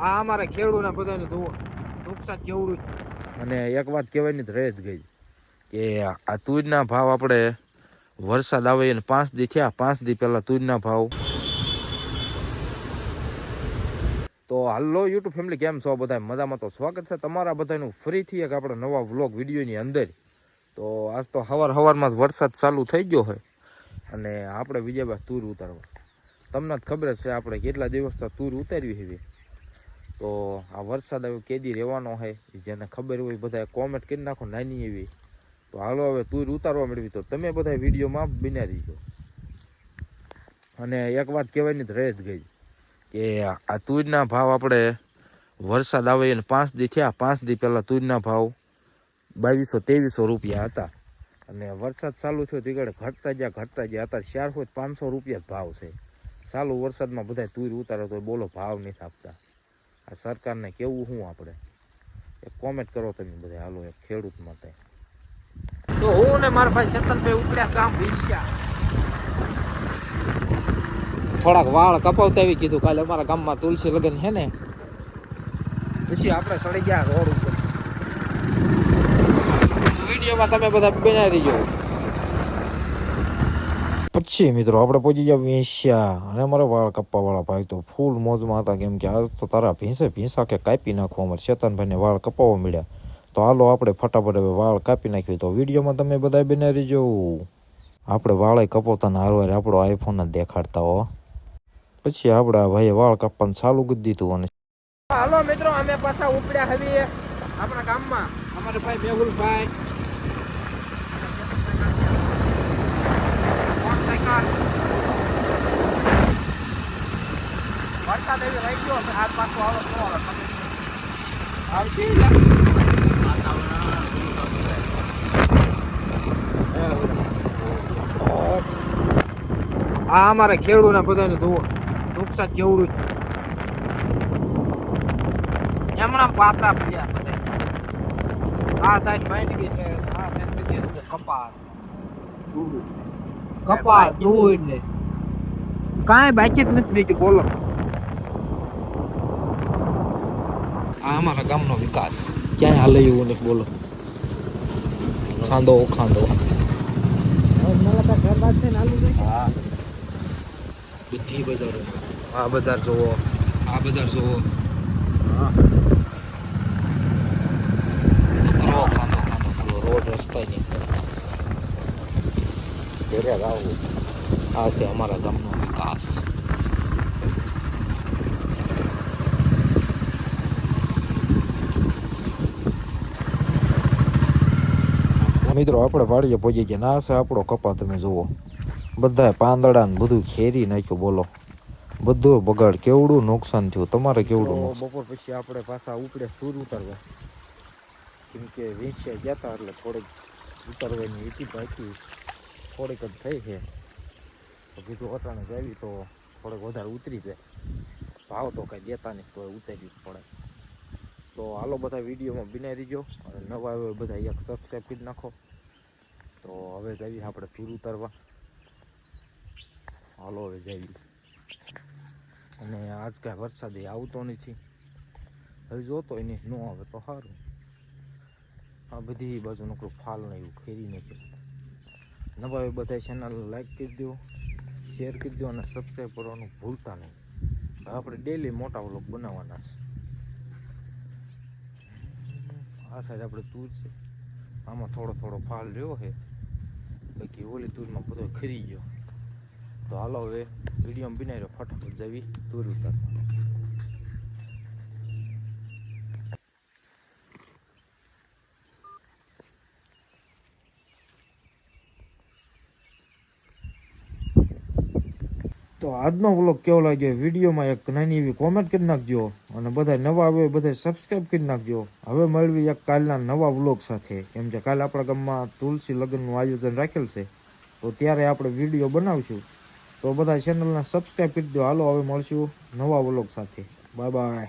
આ અમારે ખેડૂતને બધાને નુકસાન કેવડું છે. અને એક વાત કહેવાની જ રહી જ ગઈ કે આ તુજના ભાવ આપણે વરસાદ આવે એને 5 દી થયા, 5 દી પહેલા તુજના ભાવ. તો હાલો યુટ્યુબ ફેમિલી, કેમ છો બધા? મજામાં? તો સ્વાગત છે તમારા બધાનું ફરીથી એક આપણે નવા વ્લોગ વિડીયોની અંદર. તો આજ તો સવારમાં વરસાદ ચાલુ થઈ ગયો હોય અને આપણે વિજયભાઈ તુર ઉતારવા. તમને જ ખબર છે આપણે કેટલા દિવસથી તુર ઉતારવી છે. તો આ વરસાદ હવે કેદી રહેવાનો હોય, જેને ખબર હોય બધા કોમેન્ટ કરી નાખો નાની એવી. તો હાલો હવે તુર ઉતારવા મેળવી. તો તમે બધા વિડીયોમાં બન્યા રહીજો. અને એક વાત કહેવાની જ રહી જ ગઈ કે આ તુજના ભાવ આપણે વરસાદ આવે એને 5 દી થયા, 5 દી પહેલાં તુજના ભાવ 2200-2300 રૂપિયા હતા. અને વરસાદ ચાલુ થયો તીકડે ઘટતા ગયા અત્યારે 400-500 રૂપિયા ભાવ છે. ચાલુ વરસાદમાં બધા તુર ઉતારે તો બોલો ભાવ નથી આપતા. આ સરકારને કેવું શું આપણે? એક કોમેન્ટ કરો તમે બધા. હાલો એક ખેડૂત માટે. તો હું ને મારા ભાઈ ચેતનભાઈ ઉપડ્યા કામ વિશ્યા. થોડાક વાળ કપાવતા આવી કીધું. કાલે અમારા ગામમાં તુલસી લગ્ન છે ને, પછી આપણે ચડી ગયા રોડ ઉપર. વિડીયોમાં તમે બધા બનાવી રહીજો. પછી મિત્રો આપણે પહોંચી ગયા વેશ્યા અને અમારા વાળ કાપવા વાળા ભાઈ તો ફૂલ મોજમાં હતા, કેમ કે આજ તો તારા ભીંસા કે કાપી નાખવા. અમારે ચેતનભાઈને વાળ કપાવવા મળ્યા. તો હાલો આપણે ફટાફટ હવે વાળ કાપી નાખ્યું. તો વિડીયોમાં તમે બધા બનાવી રહીજો. આપણે વાળ કપાવતા ને હારવાર આપણો આઈફોન જ દેખાડતા હો. પછી આપણા ભાઈએ વાળ કાપવાનું ચાલુ કરી દીધું. અને હાલો મિત્રો, અમે પાછા ઉપડ્યા હવે આપણા ગામમાં. અમારે ભાઈ મેહુલભાઈ વરસાદ એવી રહી ગયો છે. હાથ પાછો આવશે. આ અમારે ખેડૂતને બધાને નુકસાન કેવડું છે. એમણા પાથરા પડ્યા બધા. આ સાઈડ માંડવી છે, આ સાઈડ કપાસ દૂધ ને કાંઈ બાકી જ નથી કે બોલો. આ અમારા ગામનો વિકાસ ક્યાંય હાલે એવું નથી બોલો. ખાંદો બધી બજારો. આ બજાર જોવો, આ બજાર જોવો. ખાંદો રોડ રસ્તા નહીં. ઘરે આવું. આ છે અમારા ગામનો વિકાસ. મિત્રો આપણે વાડીએ પહોંચી ગયા. ના છે આપણો કપા, તમે જુઓ બધા પાંદડા ને બધું ખેરી નાખ્યું. બોલો બધું બગાડ. કેવડું નુકસાન થયું. તમારે કેવડું નુકસાન? બપોર પછી આપણે પાછા ઉપડે તુર ઉતારવા, કેમ કે વેચ્યા ગયા હતા એટલે થોડીક ઉતારવાની હતી બાકી થોડીક જ થઈ છે. તો કીધું અટાણે જાવી તો થોડોક વધારે ઉતરી જાય. ભાવ તો કાંઈ દેતા નહીં, તો ઉતારવી જ પડે. તો હાલો બધા વિડીયોમાં બનાવી રહીજો. અને નવા આવે બધા એક સબસ્ક્રાઈબ કરી નાખો. તો હવે જઈએ આપણે તુર ઉતારવા. હાલો હવે જઈએ. અને આજ કાંઈ વરસાદ આવતો નથી. હવે જોતો એને ન આવે તો સારું. આ બધી બાજુ નકરું ફાલ ને એવું ખેરી નાખ્યું. નવા આવે બધા ચેનલ લાઈક કરી દો, શેર કરી દો અને સબસ્ક્રાઈબ કરવાનું ભૂલતા નહીં. આપણે ડેલી મોટા વ્લોગ બનાવવાના છે. આ સાઈડ આપણે તુર છે, આમાં થોડો ફાલ રહ્યો છે, બાકી ઓલી તુરમાં બધો ખરી ગયો. તો હાલો હવે વિડીયોમાં બનાવી રહ્યો, ફટાફટ જવી તુર ઉતારવા. તો આજનો વ્લોગ કેવો લાગ્યો વિડીયોમાં એક નાની એવી કોમેન્ટ કરી નાખજો. અને બધા નવા આવે બધા સબસ્ક્રાઈબ કરી નાખજો. હવે મળવી એક કાલના નવા વ્લોગ સાથે, કેમ કે કાલે આપણા ગામમાં તુલસી લગ્નનું આયોજન રાખેલ છે. તો ત્યારે આપણે વિડીયો બનાવશું. તો બધા ચેનલને સબસ્ક્રાઈબ કરી દો. હાલો હવે મળશું નવા વ્લોગ સાથે. Bye bye.